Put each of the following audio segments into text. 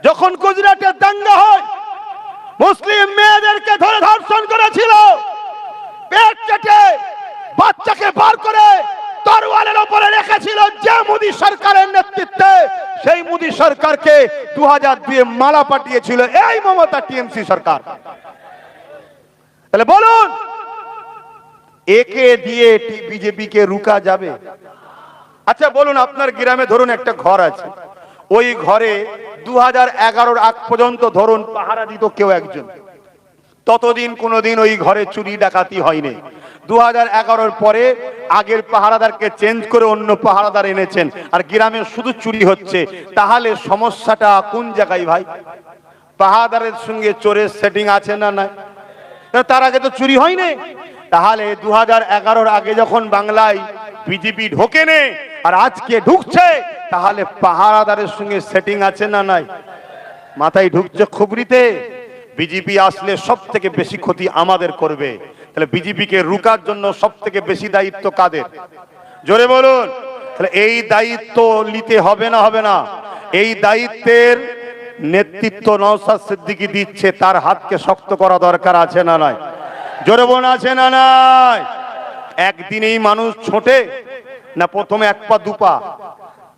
যখন গুজরাটের দাঙ্গা হয়, মুসলিম মেয়েদেরকে ধরে ধর্ষণ করেছিল, পেট কেটে বাচ্চাকে বার করে তরোয়ালের উপরে রেখেছিল যে মোদী সরকারের নেতৃত্বে, সেই মোদী সরকারকে 2002 মালা পাঠিয়েছিল এই মমতা টিএমসি সরকার। তাহলে বলুন, একে দিয়ে বিজেপি কে রুকা যাবে? আচ্ছা বলুন, আপনার গ্রামে ধরুন একটা ঘর আছে, ওই ঘরে 2011 আগ পর্যন্ত ধরুন পাহারা দিত কেউ একজন, ততদিন কোনোদিন ওই ঘরে চুরি ডাকাতি হয়নি। 2011 পরে আগের পাহারাদারকে চেঞ্জ করে অন্য পাহারাদার এনেছেন, আর গ্রামে শুধু চুরি হচ্ছে। তাহলে সমস্যাটা কোন জায়গায় ভাই? পাহারাদারের সঙ্গে চোরের সেটিং আছে না নাই? তার আগে তো চুরি হয়নি। তাহলে 2011 আগে যখন বাংলায় বিজেপি ঢোকেনি আর আজকে ঢুকছে, তাহলে পাহারাদারের সঙ্গে সেটিং আছে না নাই? মাথায় ঢুকছে খুবরিতে। বিজেপি আসলে সব থেকে বেশি ক্ষতি আমাদের করবে। তাহলে বিজেপিকে রুকার জন্য সব থেকে বেশি দায়িত্ব কাদের? জোরে বলুন। তাহলে এই দায়িত্ব নিতে হবে না হবে না? এই দায়িত্বের নেতৃত্ব নওশাদ সিদ্দিকী দিচ্ছে, তার হাতকে শক্ত করা দরকার আছে না নাই? জোরে বলুন, আছে না নাই? একদিনেই মানুষ ছোটে না? প্রথমে 1 পা 2 পা,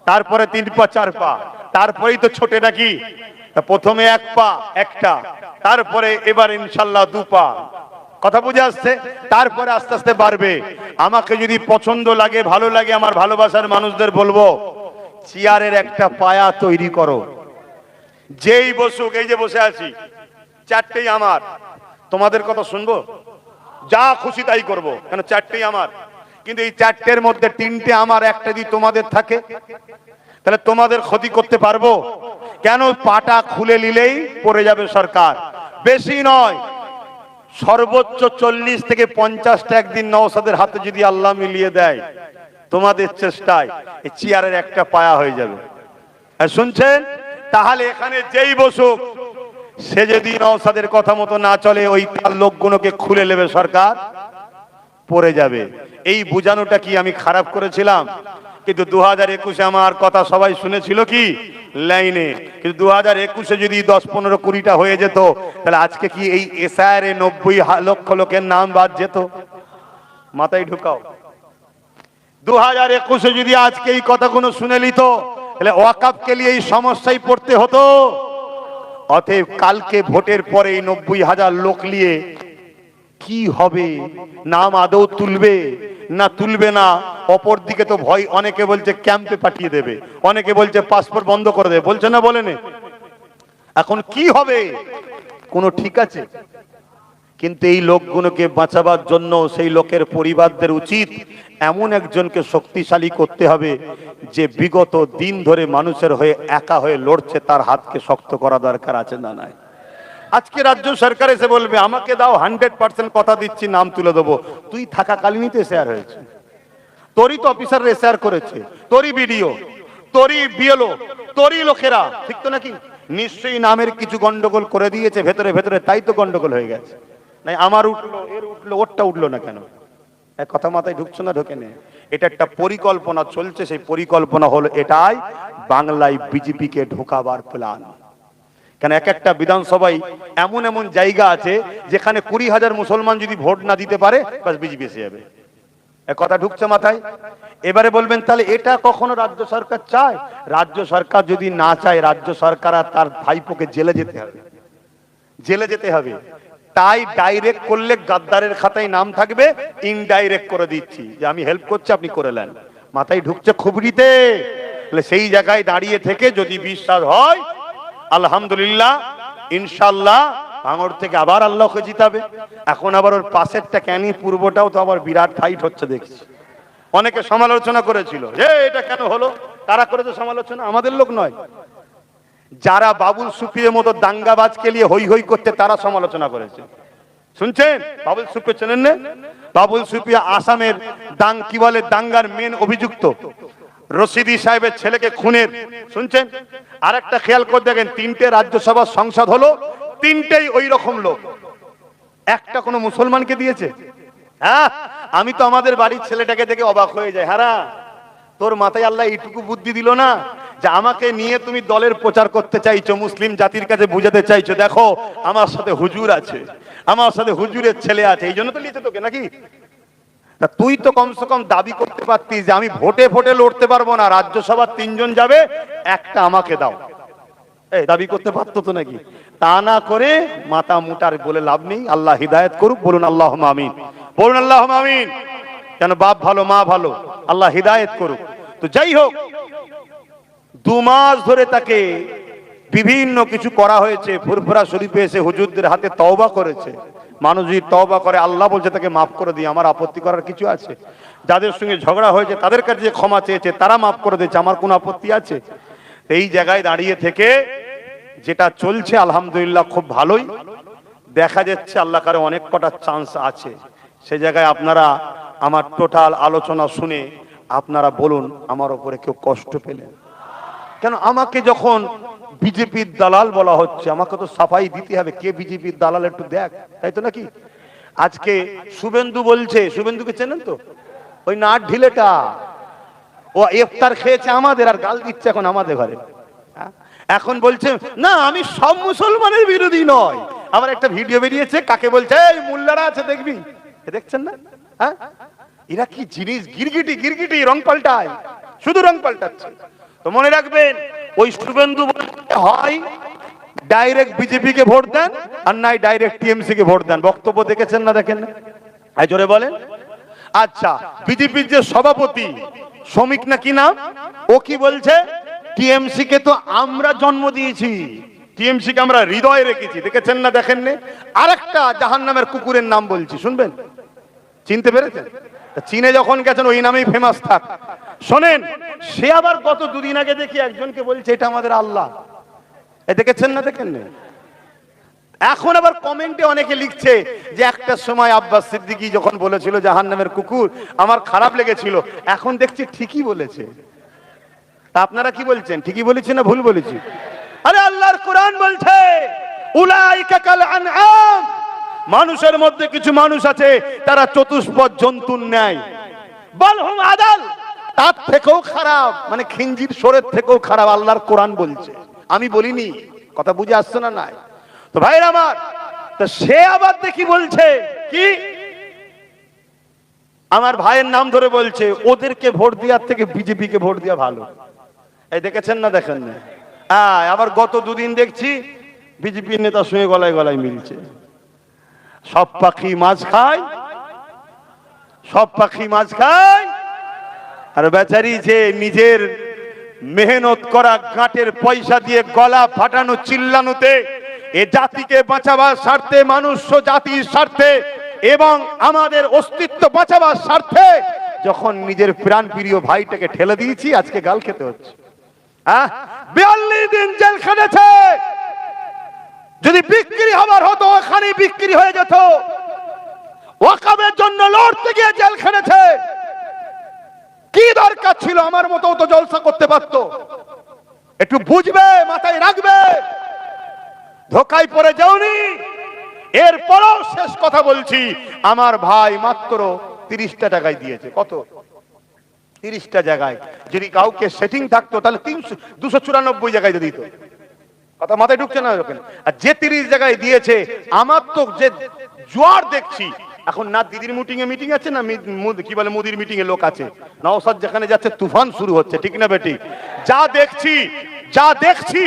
তারপরে 3 পা 4 পা, তারপরেই তো ছোটে নাকি? প্রথমে 1 পা একটা, তারপরে এবার ইনশাল্লাহ 2 পা। কথা বুঝে আসছে? তারপরে আস্তে আস্তে বাড়বে। আমাকে যদি পছন্দ লাগে, ভালো লাগে, আমার ভালোবাসার মানুষদের বলবো, চেয়ারের একটা পায়া তৈরি করো। যেই বসুক, এই যে বসে আছি, 4টেই আমার। তোমাদের কথা শুনবো, যা খুশি তাই করবো, কেন 4টেই আমার। কিন্তু এই 4টের মধ্যে 3টে আমার, একটা যদি তোমাদের থাকে, তাহলে তোমাদের ক্ষতি করতে পারবো? কেন? পাটা খুলে নিলেই পড়ে যাবে সরকার। বেশি নয়, সর্বোচ্চ 40 থেকে 50টা একদিন নওশাদের হাতে যদি আল্লাহ মিলিয়ে দেয়, তোমাদের চেষ্টায় এই চেয়ারের একটা পায়া হয়ে যাবে। শুনছেন? তাহলে এখানে যেই বসুক, সে যদি নওশাদের কথা মতো না চলে, ওই তার লোকগুলোকে খুলে নেবে সরকার, পড়ে যাবে। এই বোঝানোটা কি আমি খারাপ করেছিলাম? কিন্তু 2021-এ আমার কথা সবাই শুনেছিল কি লাইনে। কিন্তু 2021-এ যদি 10-15-20টা হয়ে যেত, তাহলে আজকে কি এই এসআইআর 90 লক্ষ লোকের নাম বাদ যেত? মাথায় ঢুকাও। 2021-এ যদি আজকে এই কথাগুলো শুনে নিত, তাহলে ওয়াকফকে নিয়ে এই সমস্যায় পড়তে হতো। অতএব কালকে ভোটের পরে এই 90,000 লোক নিয়ে কি হবে? নাম আদৌ তুলবে না তুলবে না? অপর দিকে তো ভয়, অনেকে বলছে ক্যাম্পে পাঠিয়ে দেবে, অনেকে বলছে পাসপোর্ট বন্ধ করে দেবে, বলছে না বলেনি? এখন কি হবে কোনো ঠিক আছে? কিন্তু এই লোকগুলোকে বাঁচাবার জন্য সেই লোকের পরিবারদের উচিত এমন একজনকে শক্তিশালী করতে হবে, যে বিগত দিন ধরে মানুষের হয়ে একা হয়ে লড়ছে, তার হাতকে শক্ত করা দরকার আছে না নাই? আজকে রাজ্য সরকার এসে বলবে আমাকে দাও, 100% কথা দিচ্ছি নাম তুলে দেবো। তুই থাকাকালীনই তো শেয়ার হয়েছে, তোরই তো অফিসার শেয়ার করেছে, তোরই ভিডিও, তোরই বিএলও, তোরই লোকেরা, ঠিক তো নাকি? নিশ্চয়ই নামের কিছু গন্ডগোল করে দিয়েছে ভেতরে ভেতরে, তাই তো গন্ডগোল হয়ে গেছে। নাই আমার উঠলো, এর উঠলো, ওরটা উঠলো না কেন? কথা মাথায় ঢুকছে না? ঢোকে নেই। এটা একটা পরিকল্পনা চলছে। সেই পরিকল্পনা হলো এটাই, বাংলায় বিজেপিকে ঢোকাবার প্ল্যান। কেন এক একটা বিধানসভায় এমন এমন জায়গা আছে যেখানে 20,000 মুসলমান যদি ভোট না দিতে পারে, বাস বিজেপি এসে যাবে। কথা ঢুকছে মাথায়? এবারে বলবেন তাহলে এটা কখনো রাজ্য সরকার চায়? রাজ্য সরকার যদি না চায়, রাজ্য সরকার আর তার ভাইপোকে জেলে যেতে হবে, জেলে যেতে হবে। তাই ডাইরেক্ট করলে গাদ্দারের খাতায় নাম থাকবে, ইনডাইরেক্ট করে দিচ্ছি যে আমি হেল্প করছি, আপনি করে নেন। মাথায় ঢুকছে খুবরিতে? সেই জায়গায় দাঁড়িয়ে থেকে যদি বিশ্বাস হয়, আলহামদুলিল্লাহ, ইনশাল্লাহ ভাঙড় থেকে আবার আল্লাহকে জিতাবে। এখন আবার ওর পাশেরটা ক্যানি পূর্বটাও তো আবার বিরাট ফাইট হচ্ছে দেখছি। অনেকে সমালোচনা করেছিল যে এটা কেন হলো। কারা করেছে সমালোচনা? আমাদের লোক নয়, যারা বাবুল সুপ্রিয়ের মতো দাঙ্গাবাজকে নিয়ে হই হই করতে, তারা সমালোচনা করেছে। শুনছেন? বাবুল সুপ্রিয় চেনেন না? বাবুল সুপ্রিয়া আসামের কি বলে দাঙ্গার মেন অভিযুক্ত, রশিদি সাহেবের ছেলেকে খুনের। শুনছেন? আর একটা খেয়াল করে দেখেন, 3টে রাজ্যসভা সংসদ হলো, 3টেই ওই রকম লোক। একটা কোনো মুসলমানকে দিয়েছে? হ্যাঁ, আমি তো আমাদের বাড়ির ছেলেটাকে দেখে অবাক হয়ে যাই। হারা, তোর মাথায় আল্লাহ এইটুকু বুদ্ধি দিল না যে আমাকে নিয়ে তুমি দলের প্রচার করতে চাইছো, মুসলিম জাতির কাছে বুঝাতে চাইছো দেখো আমার সাথে হুজুর আছে, আমার সাথে হুজুরের ছেলে আছে, এই জন্য তো নিয়েছে তোকে নাকি? তা তুই তো কমসে কম দাবি করতে পারতিস যে আমি ভোটে ভোটে লড়তে পারবো না, রাজ্যসভার 3 জন যাবে, একটা আমাকে দাও, এই দাবি করতে পারতো তো নাকি? তা না করে মাথা মুটার বলে লাভ নেই। আল্লাহ হিদায়াত করুক, বলুন আল্লাহুম্মা আমিন, বলুন আল্লাহুম্মা আমিন। কেন বাপ ভালো মা ভালো, আল্লাহ হিদায়াত করুক। তো যাই হোক, 2 মাস ধরে তাকে বিভিন্ন কিছু করা হয়েছে। ফুরফুরা শরীফে এসে হুজুরদের হাতে তওবা করেছে। মানুষ যদি তওবা করে আল্লাহ বলছে তাকে মাফ করে দিই, আমার আপত্তি করার কিছু আছে? যাদের সঙ্গে ঝগড়া হয়েছে তাদের কাছে যে ক্ষমা চেয়েছে তারা মাফ করে দিয়েছে, আমার কোনো আপত্তি আছে? এই জায়গায় দাঁড়িয়ে থেকে যেটা চলছে আলহামদুলিল্লাহ খুব ভালোই দেখা যাচ্ছে। আল্লাহ কারে অনেক কটা চান্স আছে। সে জায়গায় আপনারা আমার টোটাল আলোচনা শুনে আপনারা বলুন আমার উপরে কেউ কষ্ট পেলেন? কেন আমাকে যখন বিজেপির দালাল বলা হচ্ছে, আমাকে তো সাফাই দিতে হবে, কে বিজেপির দালাল একটু দেখ, তাই তো নাকি? আজকে শুভেন্দু বলছে, শুভেন্দুকে চেনেন তো, ওই নাট ঢিলেটা, ও ইফতার খেয়েছে আমাদের আর গাল দিচ্ছে এখন আমাদের ঘরে। এখন বলছে না আমি সব মুসলমানের বিরোধী নয়। আমার একটা ভিডিও বেরিয়েছে, কাকে বলছে এই মোল্লারা আছে দেখবি, দেখছেন না? হ্যাঁ, এরা কি জিনিস, গিরগিটি গিরগিটি রং পাল্টায়, শুধু রং পাল্টাচ্ছে। তো মনে রাখবেন ওই শুভেন্দু হয় ডাইরেক্ট বিজেপি কে ভোট দেন আর নাই ডাইরেক্ট টিএমসি কে ভোট দেন। বক্তব্য দেখেছেন না দেখেন না? এই জোরে বলেন। আচ্ছা, বিজেপির যে সভাপতি শ্রমিক না কি নাম, ও কি বলছে টিএমসি কে তো আমরা জন্ম দিয়েছি, টিএমসি কে আমরা হৃদয়ে রেখেছি। দেখেছেন না দেখেন না? আরেকটা জাহান্নামের কুকুরের নাম বলছি, শুনবেন? চিনতে পেরেছেন? চীনে যখন গেছেন ওই নামেই ফেমাস থাক। শোনেন, সে আবার গত 2 দিন আগে দেখি একজনকে বলছে এটা আমাদের আল্লাহ। দেখেছেন না দেখেন না? এখন আবার কমেন্টে অনেকে লিখছে যে একটা সময় আব্বাস সিদ্দিকী যখন বলেছিল জাহান্নামের কুকুর আমার খারাপ লেগেছিল, এখন দেখছি ঠিকই বলেছে। তা আপনারা কি বলছেন, ঠিকই বলেছি না ভুল বলেছি? আরে আল্লাহর কোরআন বলছে উলাইকা কাল আনআম, মানুষের মধ্যে কিছু মানুষ আছে তারা চতুষ্পদ জন্তুর ন্যায়, বালহুম আদাল, তার থেকেও খারাপ, মানে খিঞ্জির সোরের থেকেও খারাপ। আল্লাহর কোরআন বলছে, আমি বলিনি। কথা বুঝে আসছে না? নাই তো ভাইরা আমার। তো সে আবার দেখি বলছে কি, আমার ভাইয়ের নাম ধরে বলছে ওদেরকে ভোট দেওয়ার থেকে বিজেপি কে ভোট দেওয়া ভালো। এই দেখেছেন না দেখেন না? আবার গত 2 দিন দেখছি বিজেপির নেতার সঙ্গে গলায় গলায় মিলছে। সব পাখি মাছ খায়, সব পাখি মাছ খায়, আর বেচারি যে নিজের মেহনত করা গাঁটের পয়সা দিয়ে গলা ফাটানো চিল্লানোতে এ জাতিকে বাঁচাবার স্বার্থে, মানুষ জাতির স্বার্থে এবং আমাদের অস্তিত্ব বাঁচাবার স্বার্থে যখন নিজের প্রাণ প্রিয় ভাইটাকে ঠেলে দিয়েছি, আজকে গাল খেতে হচ্ছে। 42 দিন জেল খেটেছে। যদি বিক্রি হবার হতো ওখানে বিক্রি হয়ে যেত। ওয়াকাবের জন্য লড়তে গিয়ে জেল খেটেছে। কি দরকার ছিল? আমার মতো তো জলসা করতে পারতো। একটু বুঝবে, মাথায় রাখবে, ধোকায় পড়ে যাওনি। এরপরও শেষ কথা বলছি, আমার ভাই মাত্র 30টা জায়গায় দিয়েছে। কত? 30টা জায়গায়। যদি কাউকে সেটিং থাকতো তাহলে 294 জায়গায় দিত। কথা মাথায় ঢুকছে না? আর যে 30 জায়গায় দিয়েছে, আমার তো যে জোয়ার দেখছি এখন, না দিদির মিটিং আছে না কি বলে মোদির মিটিং এ লোক আছে, নওশাদ যেখানে যাচ্ছে তুফান শুরু হচ্ছে, ঠিক না বেটি? যা দেখছি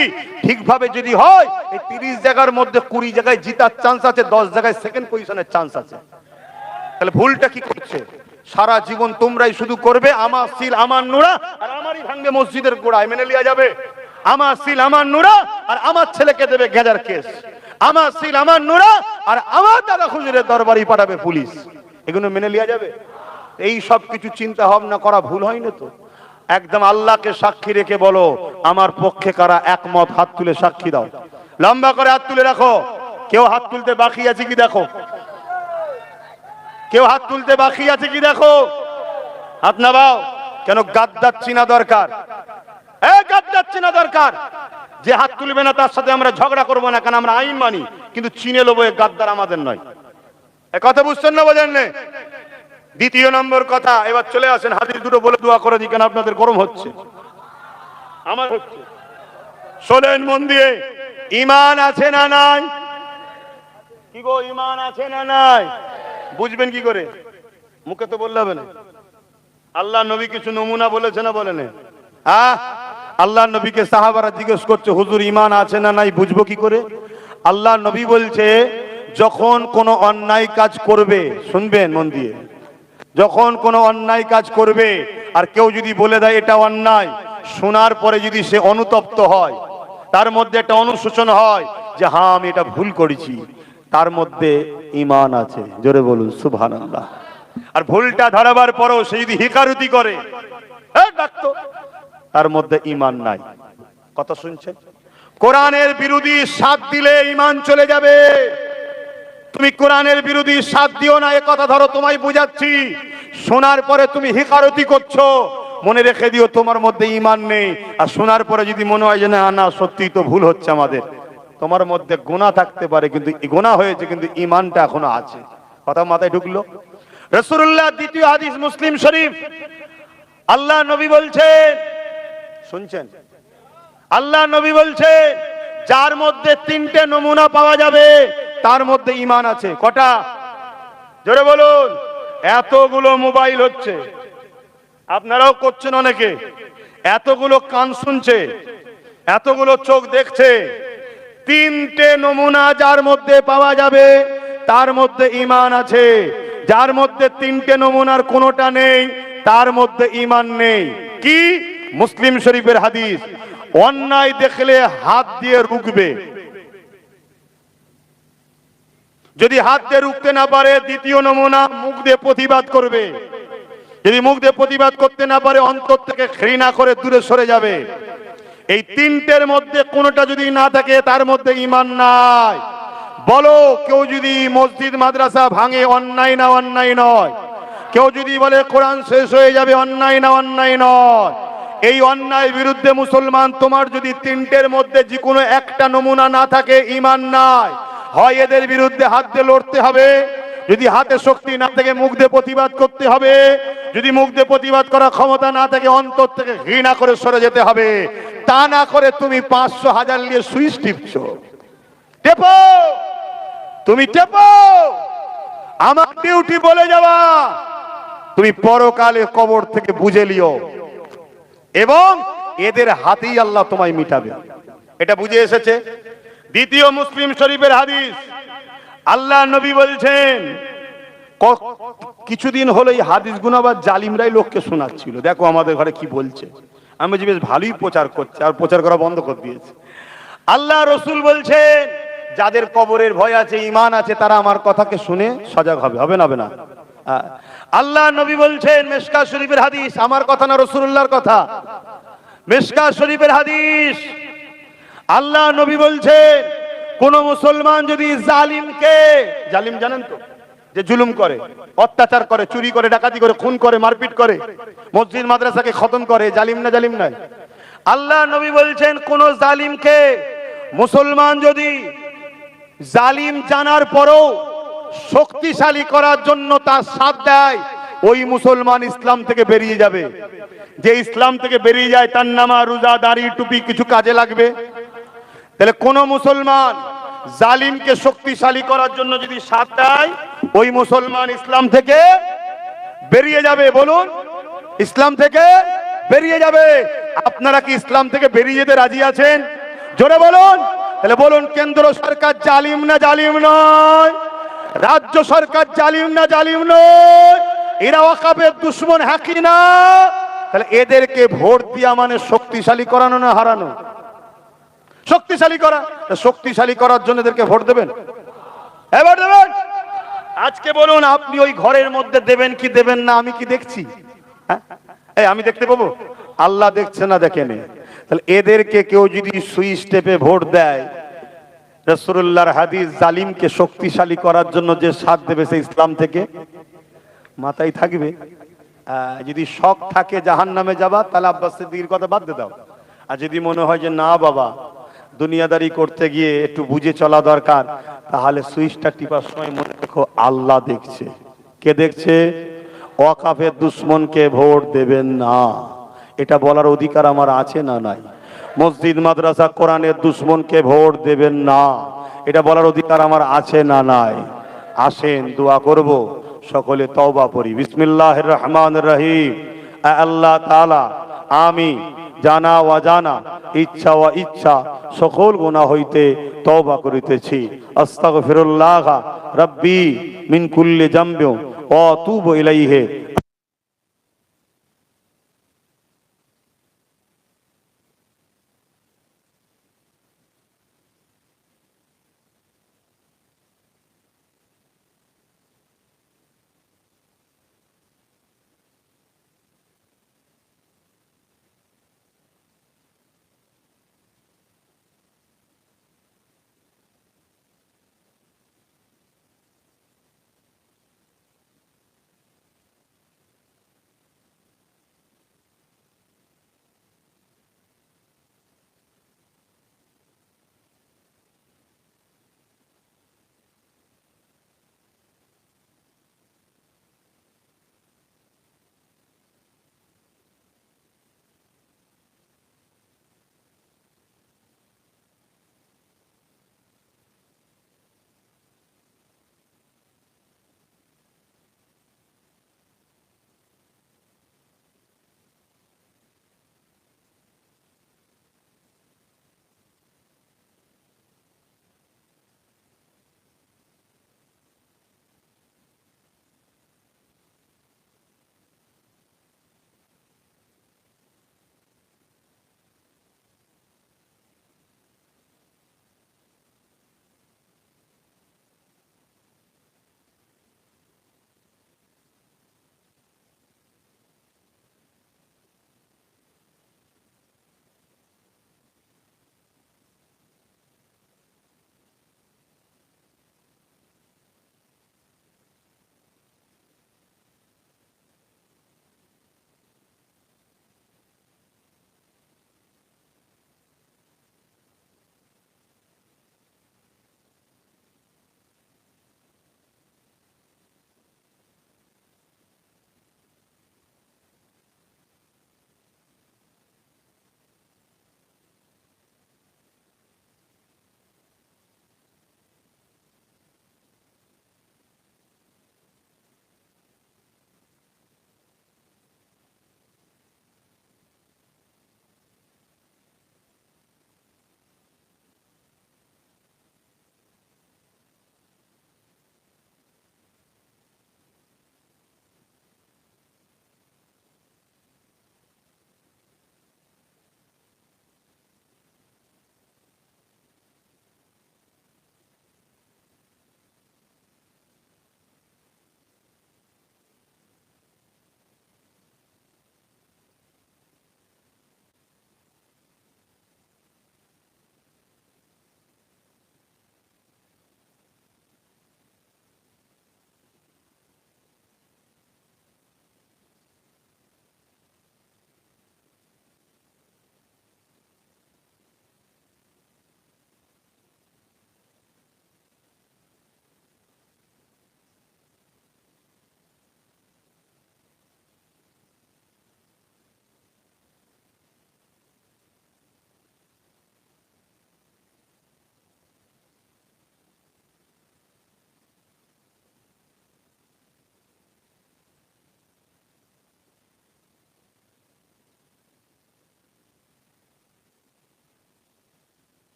ঠিকভাবে যদি হয় এই 30 জায়গার মধ্যে 20 জায়গায় জিতার চান্স আছে, 10 জায়গায় সেকেন্ড পজিশনের চান্স আছে। তাহলে ভুলটা কি করছে? সারা জীবন তোমরাই শুধু করবে আমার সিল আমার নুরা আর আমারই ভাঙবে মসজিদের গোড়ায়, মেনে লিয়া যাবে? আমার সিল আমার নুরা আর আমার ছেলেকে দেবে গেজার কেস, আমার সিল আমার নুরা আর আমার দাদা হুজুরের দরবারই পাঠাবে পুলিশ, এগুলো মেনে লিয়া যাবে? এই সব কিছু চিন্তা ভাবনা করা ভুল হয়নি তো? একদম আল্লাহকে সাক্ষী রেখে বলো আমার পক্ষে কারা একমত, হাত তুলে সাক্ষী দাও। লম্বা করে হাত তুলে রাখো। কেউ হাত তুলতে বাকি আছে কি দেখো? কেউ হাত তুলতে বাকি আছে কি দেখো? হাত নামাও। কেন? গাদ্দার চিনা দরকার। গাদ্দার চিনা দরকার। যে হাত তুলবে না তার সাথে আমরা ঝগড়া করবো না, কারণ আমরা আইন মানি, কিন্তু চিনে লোবো এ গাদ্দার আমাদের নয়। এ কথা বুঝছেন না? বোঝেন না? দ্বিতীয় নম্বর কথা, এবার চলে আসেন হাদিস দুটো বলে দোয়া করে দিই, কেন আপনাদের গরম হচ্ছে। আমার হচ্ছে। শোনেন মন দিয়ে, ঈমান আছে না নাই? কি গো, ঈমান আছে না নাই? বুঝবেন কি করে? মুখে তো বললে হবে না। আল্লাহ নবী কিছু নমুনা বলেছে না বলেন? আল্লাহ নবীকে সাহাবারা জিজ্ঞেস করছে, হুজুর ঈমান আছে না নাই বুঝবো কি করে? আল্লাহ নবী বলছে, যখন কোনো অন্যায় কাজ করবে, শুনবেন মন দিয়ে, যখন কোনো অন্যায় কাজ করবে আর কেউ যদি বলে দেয় এটা অন্যায়, শোনার পরে যদি সে অনুতপ্ত হয়, তার মধ্যে একটা অনুশোচন হয় যে হ্যাঁ আমি এটা ভুল করেছি, তার মধ্যে ঈমান আছে। জোরে বলুন সুবহানাল্লাহ। আর ভুলটা ধরাবার পরেও সে যদি হিকারুতি করে, তার মধ্যে ঈমান নাই। কথা শুনছেন? কোরআনের বিরোধী সাথ দিলে ঈমান চলে যাবে। তুমি কোরআনের বিরোধী সাথ দিও না, এ কথা ধরো তোমায় বুঝাচ্ছি। শোনার পরে তুমি হিকারতি করছো, মনে রেখে দিও তোমার মধ্যে ঈমান নেই। আর শোনার পরে যদি মনে হয় যে না না সত্যি তো ভুল হচ্ছে আমাদের, তোমার মধ্যে গুনাহ থাকতে পারে, কিন্তু গুনাহ হয়েছে কিন্তু ঈমানটা এখনো আছে। কথা মাথায় ঢুকলো? রাসূলুল্লাহ দ্বিতীয় হাদিস মুসলিম শরীফ, আল্লাহ নবী বলছেন, শুনছেন? আল্লাহ নবী বলছেন, যার মধ্যে তিনটে নমুনা পাওয়া যাবে তার মধ্যে ঈমান আছে। কটা? জোরে বলুন। এতগুলো মোবাইল হচ্ছে, আপনারাও করছেন অনেকে, এতগুলো কান শুনছে, এতগুলো চোখ দেখছে, তিনটে নমুনা যার মধ্যে পাওয়া যাবে তার মধ্যে ঈমান আছে। যার মধ্যে তিনটে নমুনার কোনোটা নেই তার মধ্যে ঈমান নেই। কি? মুসলিম শরীফের হাদিস, অন্যায় দেখলে হাত দিয়ে রুখবে, যদি হাত দিয়ে রুখতে না পারে দ্বিতীয় নমুনা মুখ দিয়ে প্রতিবাদ করবে, যদি মুখ দিয়ে প্রতিবাদ করতে না পারে অন্তর থেকে ঘৃণা করে দূরে সরে যাবে। এই তিনটের মধ্যে কোনোটা যদি না থাকে তার মধ্যে ঈমান নাই। বলো, কেউ যদি মসজিদ মাদ্রাসা ভাঙে অন্যায় না অন্যায় নয়? কেউ যদি বলে কোরআন শেষ হয়ে যাবে অন্যায় না অন্যায় নয়? এই অন্যায় বিরুদ্ধে মুসলমান, তোমার যদি তিনটের মধ্যে যে কোনো একটা নমুনা না থাকে ঈমান নাই। হয় এদের বিরুদ্ধে হাত দিয়ে লড়তে হবে, যদি হাতে শক্তি না থাকে মুখ দিয়ে প্রতিবাদ করতে হবে, যদি মুখ দিয়ে প্রতিবাদ করার ক্ষমতা না থাকে অন্তর থেকে ঘৃণা করে সরে যেতে হবে। তা না করে তুমি 500,000 নিয়ে সুইচ টিপছো, টেপো, তুমি টেপো। আমার ডিউটি বলে যাওয়া, তুমি পরকালে কবর থেকে বুঝে লিও এবং এদের হাতেই আল্লাহ তোমায় মিটাবে। এটা বুঝে এসেছে? দ্বিতীয় মুসলিম শরীফের হাদিস, আল্লাহ নবী বলছেন, কিছুদিন হলো এই হাদিস গুলো আবার জালিমরাই লোককে শোনাচ্ছিল। দেখো আমাদের ঘরে কি বলছে। আমি যে বেশ ভালোই প্রচার করছে, আর প্রচার করা বন্ধ করে দিয়েছে। আল্লাহ রসুল বলছেন, যাদের কবরের ভয় আছে, ঈমান আছে, তারা আমার কথাকে শুনে সজাগ হবে। হবে না? হবে না? আল্লাহ নবী বলছেন, মিশকাত শরীফের হাদিস, আমার কথা না রাসূলুল্লাহর কথা, মিশকাত শরীফের হাদিস, আল্লাহ নবী বলছেন, কোন মুসলমান যদি জালিমকে, জালিম জানেন তো, যে জুলুম করে, অত্যাচার করে, চুরি করে, ডাকাতি করে, খুন করে, মারপিট করে, মসজিদ মাদ্রাসাকে খতম করে, জালিম না? জালিম নয়? আল্লাহ নবী বলছেন, কোন জালিমকে মুসলমান যদি জালিম জানার পরও শক্তিশালী করার জন্য তার সাথ দেয়, ওই মুসলমান ইসলাম থেকে বেরিয়ে যাবে। যে ইসলাম থেকে বেরিয়ে যায় তার নামাজ, রোজা, দাড়ি, টুপি কিছু কাজে লাগবে? তাহলে কোন মুসলমান জালিমকে শক্তিশালী করার জন্য যদি সাথ দেয়, ওই মুসলমান ইসলাম থেকে বেরিয়ে যাবে। বলুন, ইসলাম থেকে বেরিয়ে যাবে। আপনারা কি ইসলাম থেকে বেরিয়ে যেতে রাজি আছেন? জোরে বলুন। তাহলে বলুন, কেন্দ্র সরকার জালিম না জালিম নয়? রাজ্য সরকার জালিম না জালিম নয়? এরা ওয়াকাফের দুশমন, হাকি না? তাহলে এদেরকে ভোট দিয়া মানে শক্তিশালী করানো না হারানো? শক্তিশালী করা। শক্তিশালী করার জন্য এদেরকে ভোট দেবেন? এবার দেবেন? আজকে বলুন, আপনি ওই ঘরের মধ্যে দেবেন কি দেবেন না? আমি কি দেখছি? আমি দেখতে পাবো? আল্লাহ দেখছে না দেখেন? তাহলে এদেরকে কেউ যদি সুইচ টেপে ভোট দেয়, রাসূলুল্লাহর হাদিস, জালিমকে শক্তিশালী করার জন্য যে সাথ দেবে সে ইসলাম থেকে মাথায় থাকবে। যদি শখ থাকে জাহান্নামে যাবা, তাহলে আব্বাস সিদ্দিকীর কথা বাদ দিয়ে দাও। আর যদি মনে হয় যে না বাবা, দুনিয়াদারি করতে গিয়ে একটু বুঝে চলা দরকার, তাহলে সুইচটা টিপার সময় মনে রেখো আল্লাহ দেখছে। কে দেখছে? ওয়াকাফের দুশমনকে ভোট দেবেন না। এটা বলার অধিকার আমার আছে না নাই? মসজিদ মাদ্রাসা কোরআনের দুশ্মনকে ভোট দেবেন না, এটা বলার অধিকার আমার আছে না নাই? আসেন দোয়া করব, সকলে তওবা পড়ি। বিসমিল্লাহির রহমানির রহিম। আল্লাহ তাআলা, আমি জানা অজানা, ইচ্ছা ও ইচ্ছা সকল গুনাহ হইতে তওবা করিতেছি। আস্তাগফিরুল্লাহ রাব্বি মিন কুল্লি যামবি ওয়া আতুবু ইলাইহি।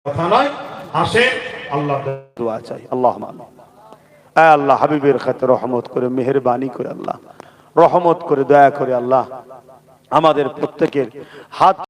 কথা নয়। আসেন আল্লাহ দোয়া চাই। আল্লাহুম্মা আমিন। আল্লাহ হাবিবের খাতিরে রহমত করে, মেহেরবানি করে, আল্লাহ রহমত করে, দয়া করে আল্লাহ আমাদের প্রত্যেকের হাত